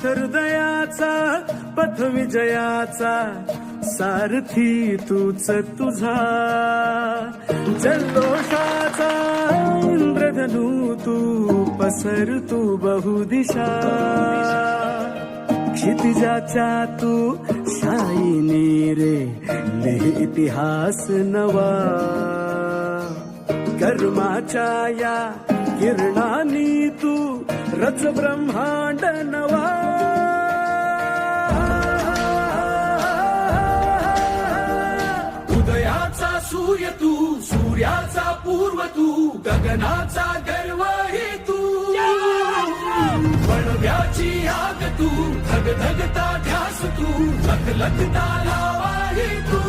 सर्वदयाचा पथ विजयाचा सारथी तूच तुझा, जल्लोषाचा इंद्रधनू तू पसर तू बहुदिशा, क्षितिजाच्या तू शाईनी रे लिहि इतिहास नवा, कर्माच्या या किरणानी तू रच ब्रह्मांड नवा, उदयाचा सूर्य तू सूर्याचा पूर्व तू गगनाचा गर्व हे तू, वणव्याची आग तू धगधगता ध्यास तू लखलखता लावा हे तू,